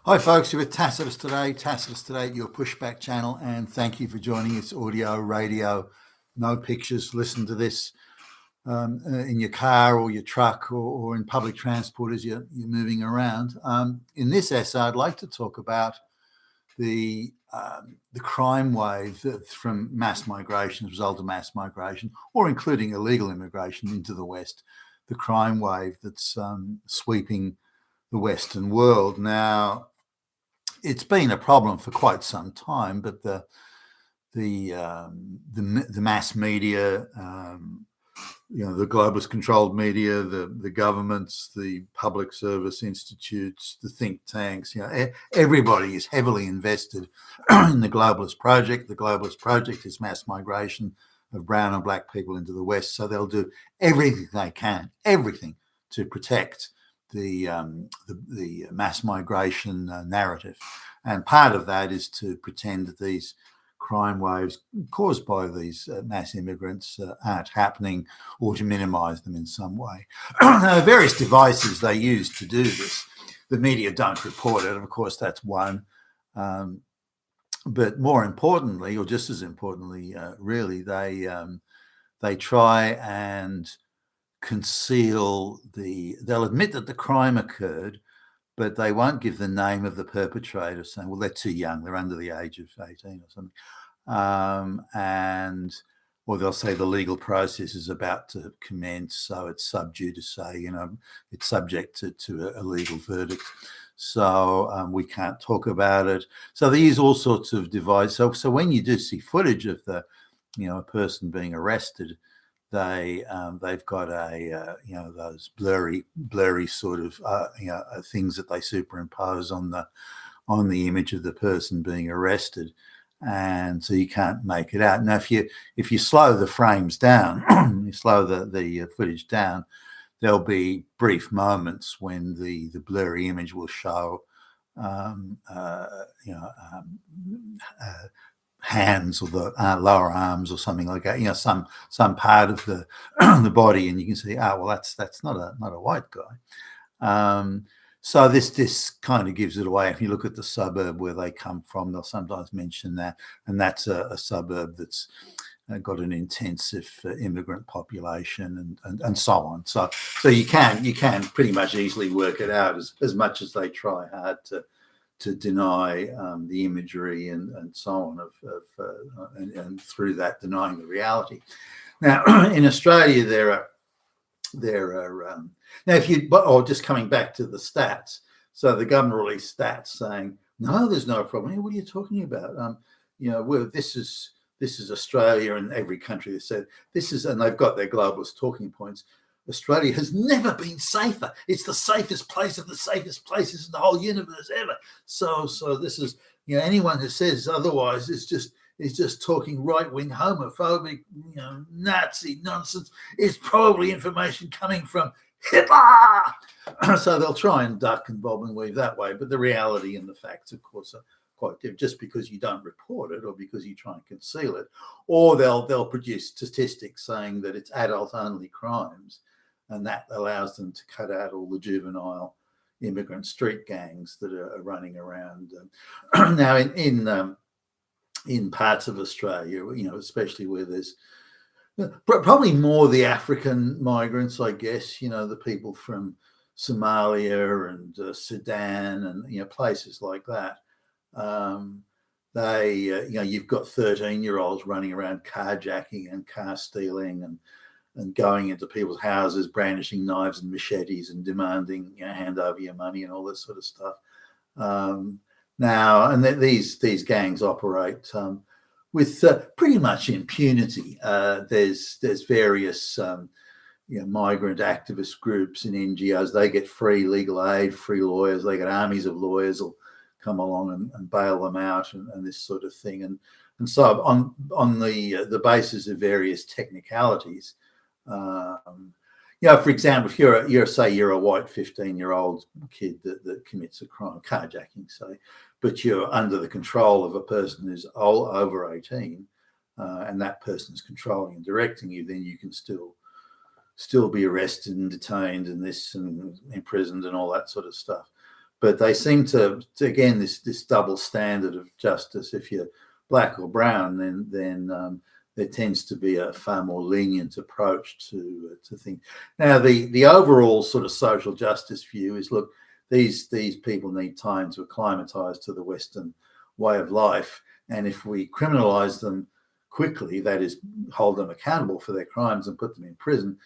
Hi folks, you're with Tacitus Today, your pushback channel, and thank you for joining us. Audio, radio, no pictures. Listen to this in your car or your truck or in public transport as you're moving around. In this essay, I'd like to talk about the crime wave from mass migration, as a result of mass migration, or including illegal immigration into the West, the crime wave that's sweeping the Western world. Now, it's been a problem for quite some time, but the mass media, the globalist controlled media, the governments, the public service institutes, the think tanks, everybody is heavily invested in the globalist project. The globalist project is mass migration of brown and black people into the West, so they'll do everything they can, everything to protect the mass migration narrative. And part of that is to pretend that these crime waves caused by these mass immigrants aren't happening, or to minimise them in some way. There are various devices they use to do this. The media don't report it, and of course that's one. But more importantly, or just as importantly, really, they try and conceal they'll admit that the crime occurred, but they won't give the name of the perpetrator, saying, well, they're too young, they're under the age of 18 or something. Or they'll say the legal process is about to commence, so it's sub judice, it's subject to a legal verdict. So we can't talk about it. So they use all sorts of devices. So when you do see footage of a person being arrested, they've got those blurry sort of things that they superimpose on the image of the person being arrested, and so you can't make it out. Now, if you slow the frames down, you slow the footage down, there'll be brief moments when the blurry image will show hands or the lower arms or something like that, some part of the the body, and you can see, well, that's not a white guy. So this kind of gives it away. If you look at the suburb where they come from, they'll sometimes mention that, and that's a suburb that's got an intensive immigrant population, and so on. So you can pretty much easily work it out, as much as they try hard to deny the imagery and so on and through that denying the reality. Now, in Australia, there are now, just coming back to the stats. So the government released stats saying, no, there's no problem. What are you talking about? This is Australia, and every country has said this is, and they've got their globalist talking points. Australia has never been safer. It's the safest place of the safest places in the whole universe ever. So this is, anyone who says otherwise is just talking right-wing, homophobic, Nazi nonsense. It's probably information coming from Hitler. So they'll try and duck and bob and weave that way. But the reality and the facts, of course, are quite different. Just because you don't report it, or because you try and conceal it, or they'll produce statistics saying that it's adult-only crimes, and that allows them to cut out all the juvenile immigrant street gangs that are running around. Now, in parts of Australia, especially where there's probably more the African migrants, I guess, the people from Somalia and Sudan and places like that. You've got 13-year-olds running around carjacking and car stealing and going into people's houses, brandishing knives and machetes and demanding, hand over your money and all this sort of stuff. Now, and these gangs operate with pretty much impunity. There's various migrant activist groups and NGOs. They get free legal aid, free lawyers. They get armies of lawyers will come along and bail them out and this sort of thing. And so on the basis of various technicalities. For example, if you're a white 15-year-old kid that commits a crime, carjacking, say, but you're under the control of a person who's over 18, and that person is controlling and directing you, then you can still be arrested and detained and imprisoned and all that sort of stuff. but they seem to again this double standard of justice. If you're black or brown, then there tends to be a far more lenient approach to things. Now, the overall sort of social justice view is, look, these people need time to acclimatise to the Western way of life, and if we criminalise them quickly, that is, hold them accountable for their crimes and put them in prison,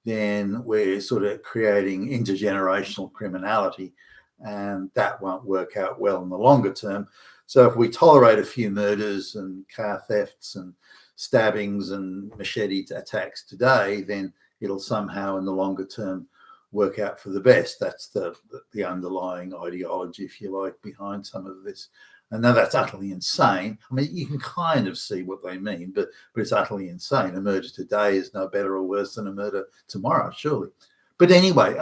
then we're sort of creating intergenerational criminality, and that won't work out well in the longer term. So if we tolerate a few murders and car thefts and stabbings and machete attacks today, then it'll somehow in the longer term work out for the best. That's the underlying ideology, if you like, behind some of this. And now that's utterly insane. I mean, you can kind of see what they mean, but it's utterly insane. A murder today is no better or worse than a murder tomorrow, surely. But anyway,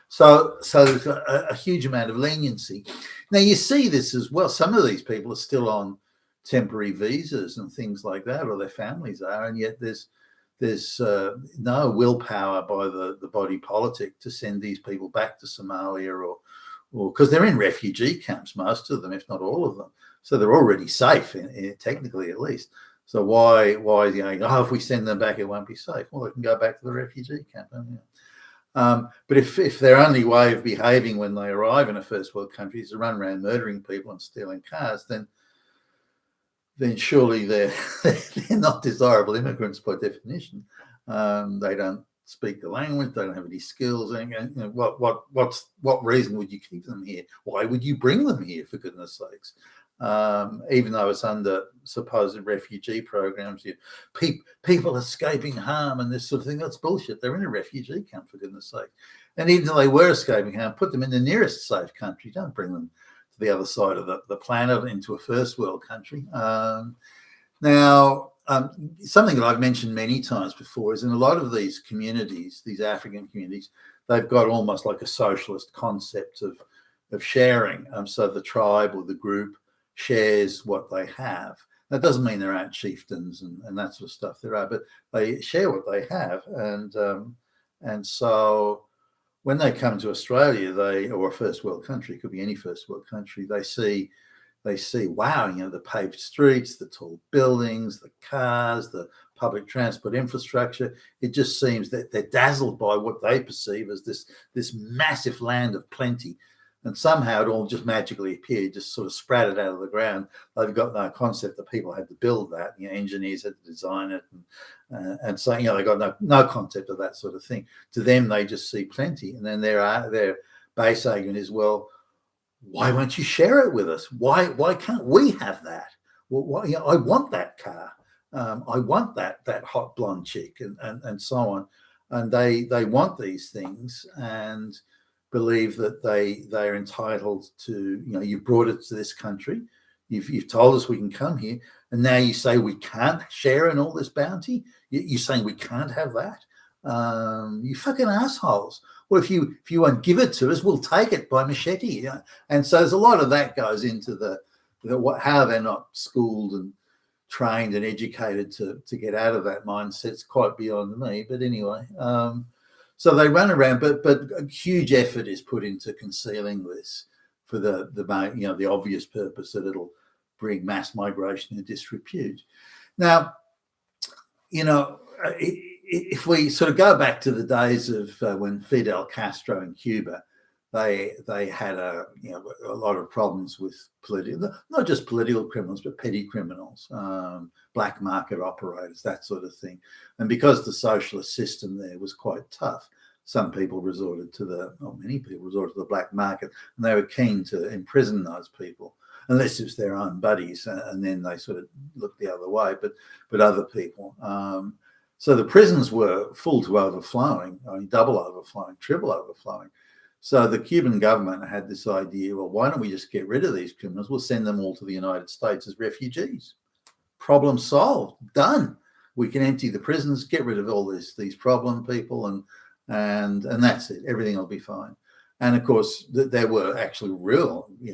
so there's a huge amount of leniency. Now you see this as well. Some of these people are still on temporary visas and things like that, or their families are, and yet there's no willpower by the body politic to send these people back to Somalia or because they're in refugee camps, most of them, if not all of them. So they're already safe, technically at least. So why if we send them back, it won't be safe? Well, they can go back to the refugee camp. But if their only way of behaving when they arrive in a first world country is to run around murdering people and stealing cars, then surely they're not desirable immigrants by definition. They don't speak the language, they don't have any skills. And what reason would you keep them here? Why would you bring them here, for goodness sakes? Even though it's under supposed refugee programs, people escaping harm and this sort of thing, that's bullshit. They're in a refugee camp, for goodness sake. And even if they were escaping harm, put them in the nearest safe country. Don't bring them to the other side of the planet into a first world country. Something that I've mentioned many times before is in a lot of these communities, these African communities, they've got almost like a socialist concept of sharing. So the tribe or the group shares what they have. That doesn't mean there aren't chieftains and that sort of stuff. There are, but they share what they have. And so when they come to Australia, or a first world country, it could be any first world country, they see, wow, the paved streets, the tall buildings, the cars, the public transport infrastructure. It just seems that they're dazzled by what they perceive as this massive land of plenty. And somehow it all just magically appeared, just sort of sprouted out of the ground. They've got no concept that people had to build that. Engineers had to design it. And so, they got no concept of that sort of thing. To them, they just see plenty. And then their base argument is, well, why won't you share it with us? Why can't we have that? Well, I want that car. I want that hot blonde chick and so on. And they want these things and believe that they're entitled to, you've brought it to this country. You've told us we can come here. And now you say we can't share in all this bounty. You're saying we can't have that. You fucking assholes. Well, if you won't give it to us, we'll take it by machete. And so there's a lot of that goes into how they're not schooled and trained and educated to get out of that mindset. It's quite beyond me. But anyway, so they run around, but a huge effort is put into concealing this for the obvious purpose that it'll bring mass migration and disrepute. Now, if we sort of go back to the days of when Fidel Castro in Cuba, they had a lot of problems with not just political criminals, but petty criminals, black market operators, that sort of thing. And because the socialist system there was quite tough, many people resorted to the black market, and they were keen to imprison those people, unless it's their own buddies, and then they sort of looked the other way. But other people. So the prisons were full to overflowing, double overflowing, triple overflowing. So the Cuban government had this idea, well, why don't we just get rid of these criminals? We'll send them all to the United States as refugees. Problem solved, done. We can empty the prisons, get rid of all these problem people, and that's it. Everything will be fine. And of course, there were actually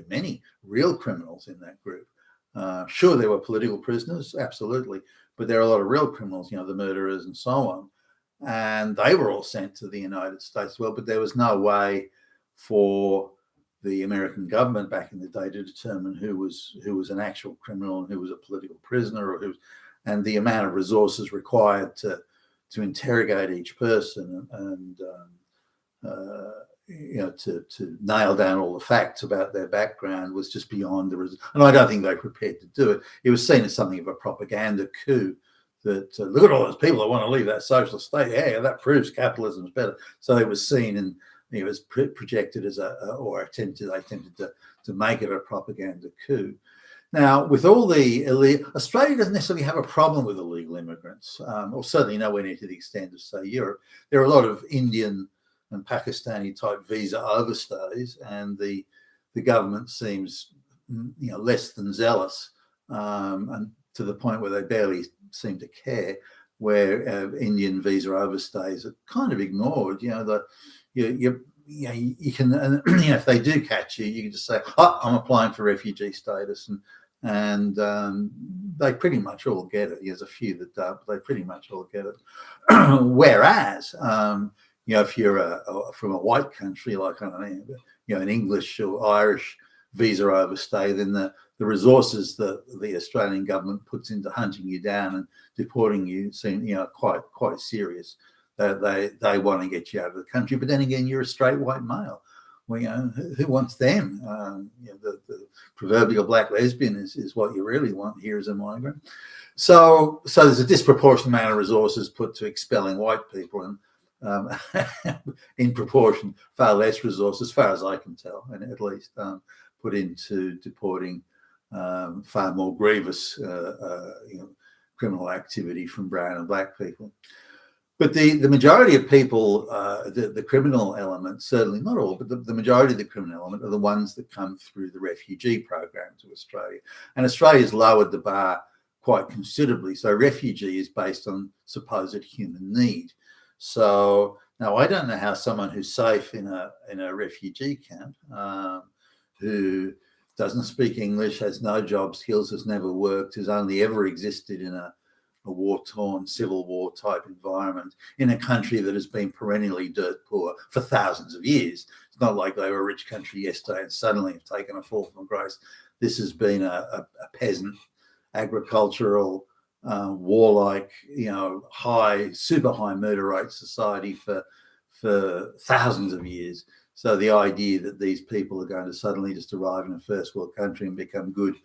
many real criminals in that group. Sure, there were political prisoners, absolutely, but there are a lot of real criminals, the murderers and so on. And they were all sent to the United States as well, but there was no way for the American government back in the day to determine who was an actual criminal and who was a political prisoner, or and the amount of resources required to interrogate each person and to nail down all the facts about their background was just beyond and I don't think they were prepared to do it. It was seen as something of a propaganda coup. That look at all those people that want to leave that socialist state. Yeah, that proves capitalism is better. So it was seen and it was projected as they attempted to make it a propaganda coup. Now, with all the Australia doesn't necessarily have a problem with illegal immigrants, or certainly nowhere near to the extent of, say, Europe. There are a lot of Indian and Pakistani type visa overstays, and the government seems, less than zealous, and to the point where they barely seem to care. Where Indian visa overstays are kind of ignored. You can, if they do catch you, you can just say, "Oh, I'm applying for refugee status," and they pretty much all get it. There's a few that don't, but they pretty much all get it. Whereas, if you're from a white country, like, I don't know, an English or Irish visa overstay, then the resources that the Australian government puts into hunting you down and deporting you seem, quite serious. They want to get you out of the country, but then again, you're a straight white male. Well, who wants them? The proverbial black lesbian is what you really want here as a migrant. So there's a disproportionate amount of resources put to expelling white people, and in proportion, far less resources, as far as I can tell, and at least put into deporting far more grievous criminal activity from brown and black people. But the majority of people, the criminal element, certainly not all, but the majority of the criminal element are the ones that come through the refugee program to Australia. And Australia's lowered the bar quite considerably. So refugee is based on supposed human need. So now I don't know how someone who's safe in a refugee camp, who doesn't speak English, has no job skills, has never worked, has only ever existed in a war-torn, civil war type environment in a country that has been perennially dirt poor for thousands of years. It's not like they were a rich country yesterday and suddenly have taken a fall from grace. This has been a peasant, agricultural, warlike, super high murder rate society for thousands of years. So the idea that these people are going to suddenly just arrive in a first world country and become good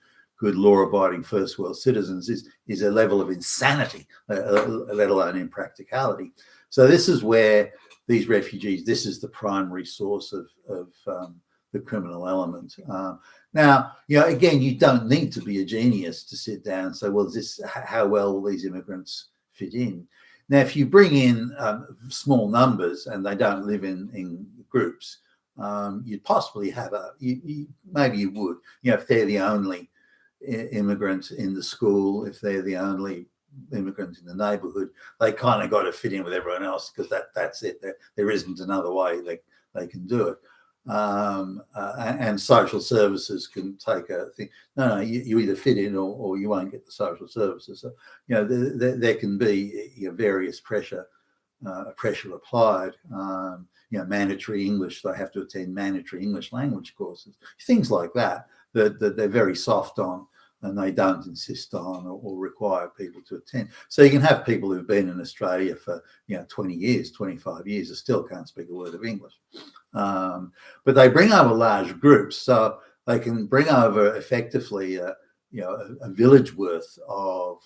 law-abiding first world citizens is a level of insanity, let alone impracticality. So this is where these refugees, this is the primary source of the criminal element. Now, again, you don't need to be a genius to sit down and say, well, how well will these immigrants fit in? Now, if you bring in small numbers and they don't live in groups, you'd possibly have maybe you would, if they're the only immigrant in the school, if they're the only immigrant in the neighborhood, they kind of got to fit in with everyone else because that's it. There isn't another way they can do it. And social services can take a thing. No, you either fit in or you won't get the social services. So, there can be various pressure applied. Mandatory English, they have to attend mandatory English language courses, things like that they're very soft on and they don't insist on or require people to attend. So you can have people who've been in Australia for 20 years, 25 years, and still can't speak a word of English. But they bring over large groups, so they can bring over effectively a village worth of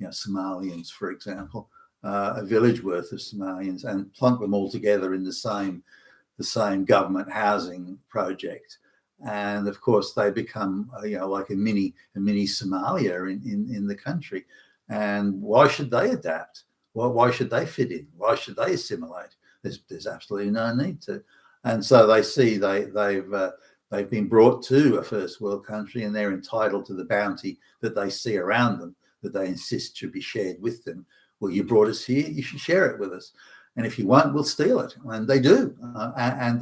Somalians, for example, a village worth of Somalians, and plunk them all together in the same government housing project. And of course, they become like a mini Somalia in the country. And why should they adapt? Why should they fit in? Why should they assimilate? There's absolutely no need to. And so they see they've been brought to a first world country, and they're entitled to the bounty that they see around them, that they insist should be shared with them. Well, you brought us here, you should share it with us. And if you won't, we'll steal it. And they do. And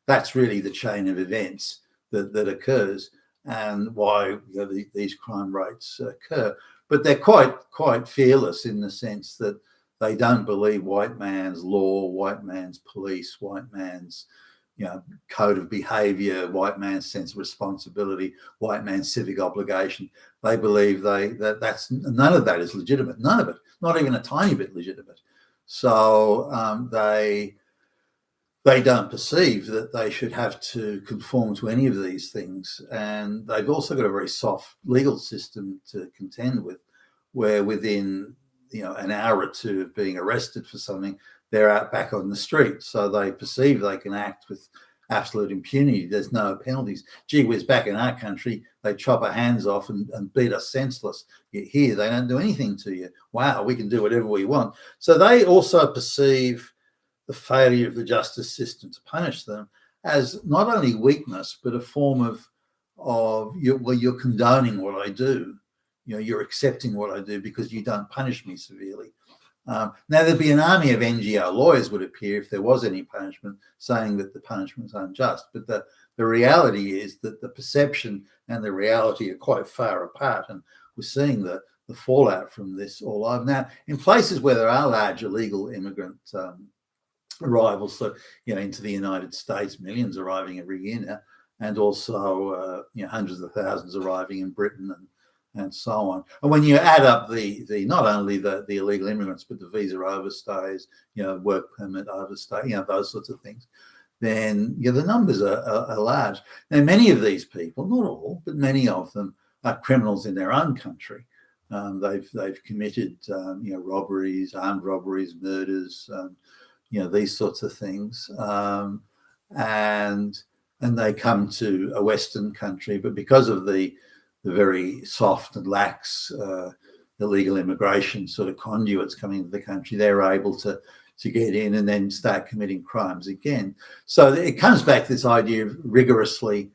that's really the chain of events that occurs, and why these crime rates occur. But they're quite fearless in the sense that they don't believe white man's law, white man's police, white man's code of behavior, white man's sense of responsibility, white man's civic obligation. They believe that's none of that is legitimate. None of it, not even a tiny bit legitimate. So they don't perceive that they should have to conform to any of these things. And they've also got a very soft legal system to contend with, where within an hour or two of being arrested for something, they're out back on the street. So they perceive they can act with absolute impunity. There's no penalties. Gee whiz, back in our country, they chop our hands off and beat us senseless. Yet here, they don't do anything to you. Wow, we can do whatever we want. So they also perceive the failure of the justice system to punish them as not only weakness, but a form of you're condoning what I do. You're accepting what I do because you don't punish me severely. Now, there'd be an army of NGO lawyers, would appear, if there was any punishment, saying that the punishment is unjust. But the reality is that the perception and the reality are quite far apart. And we're seeing the fallout from this all over. Now, in places where there are large illegal immigrant arrivals, so, into the United States, millions arriving every year now, and also, hundreds of thousands arriving in Britain and so on. And when you add up the not only the illegal immigrants, but the visa overstays, work permit overstay, those sorts of things, then the numbers are large. Now, many of these people, not all, but many of them are criminals in their own country. They've committed, robberies, armed robberies, murders, these sorts of things, and they come to a Western country, but because of the very soft and lax illegal immigration sort of conduits coming into the country, they're able to get in and then start committing crimes again. So it comes back to this idea of rigorously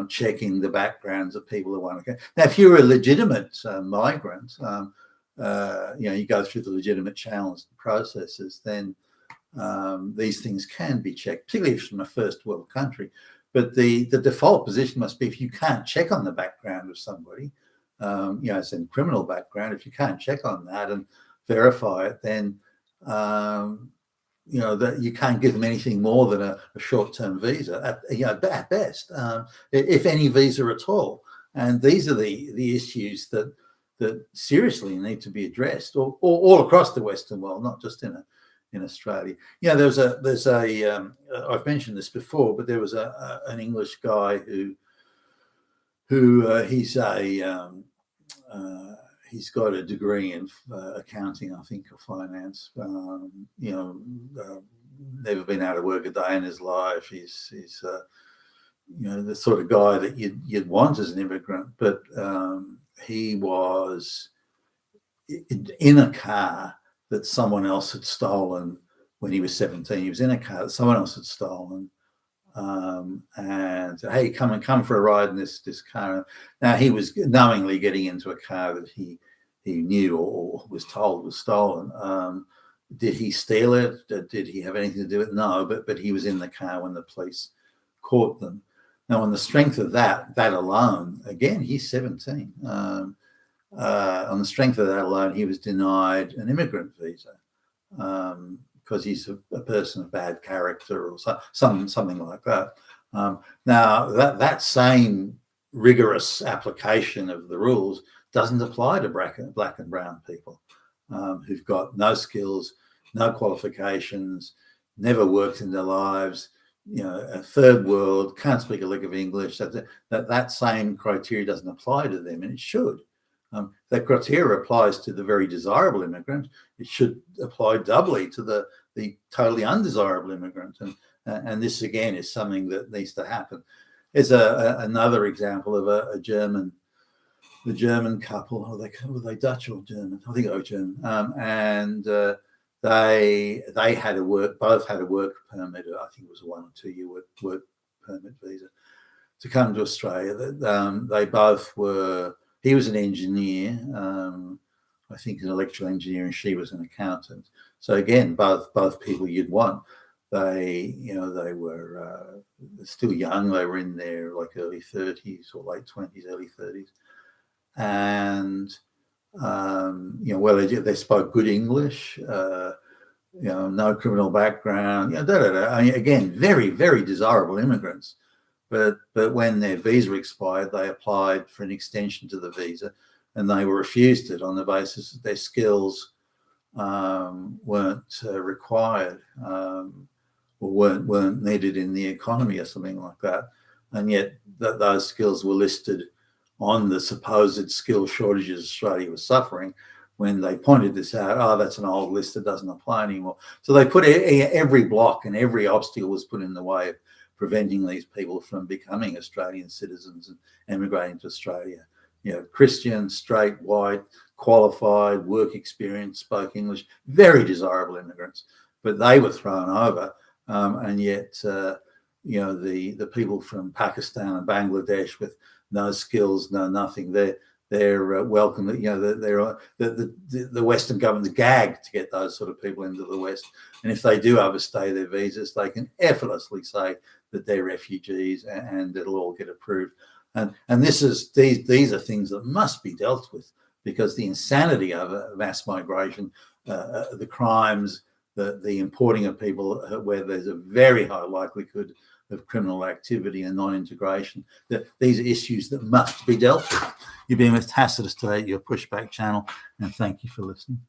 checking the backgrounds of people who want to go. Now, if you're a legitimate migrant, you go through the legitimate channels and processes, then these things can be checked, particularly from a first world country. But the default position must be, if you can't check on the background of somebody, it's in criminal background, if you can't check on that and verify it, then, that you can't give them anything more than a short-term visa, at best, if any visa at all. And these are the issues that seriously need to be addressed all across the Western world, not just in Australia. There's a I've mentioned this before, but there was an English guy who he's got a degree in accounting, I think, or finance. Never been out of work a day in his life. He's the sort of guy that you'd want as an immigrant, but he was in a car that someone else had stolen when he was 17. He was in a car that someone else had stolen, and hey, come for a ride in this car. Now, he was knowingly getting into a car that he knew or was told was stolen. Did he steal it? Did he have anything to do with it? No, but he was in the car when the police caught them. Now, on the strength of that alone, again, he's 17. On the strength of that alone, he was denied an immigrant visa because he's a person of bad character or something like that. Now, that same rigorous application of the rules doesn't apply to black and brown people who've got no skills, no qualifications, never worked in their lives, a third world, can't speak a lick of English. That same criteria doesn't apply to them, and it should. That criteria applies to the very desirable immigrant. It should apply doubly to the totally undesirable immigrant. And this, again, is something that needs to happen. There's another example of the German couple. Were they Dutch or German? I think they were German. And they both had a work permit. I think it was a 1 or 2 year work permit visa to come to Australia. They both were. He was an engineer, I think an electrical engineer, and she was an accountant. So again, both people you'd want. They were still young. They were in their early 30s or late 20s, early 30s, and they spoke good English. no criminal background, da, da, da. I mean, again, very, very desirable immigrants. But when their visa expired, they applied for an extension to the visa, and they were refused it on the basis that their skills weren't required or weren't needed in the economy or something like that. And yet those skills were listed on the supposed skill shortages Australia was suffering. When they pointed this out, oh, that's an old list that doesn't apply anymore. So they put every block and every obstacle was put in the way of preventing these people from becoming Australian citizens and emigrating to Australia. Christian, straight, white, qualified, work experience, spoke English, very desirable immigrants, but they were thrown over. And yet, the people from Pakistan and Bangladesh with no skills, no nothing, they're welcome. The Western government's gagged to get those sort of people into the West, and if they do overstay their visas, they can effortlessly say that they're refugees, and it'll all get approved. And these are things that must be dealt with, because the insanity of mass migration, the crimes, the importing of people where there's a very high likelihood of criminal activity and non-integration, that these are issues that must be dealt with. You've been with Tacitus today at your Pushback channel, and thank you for listening.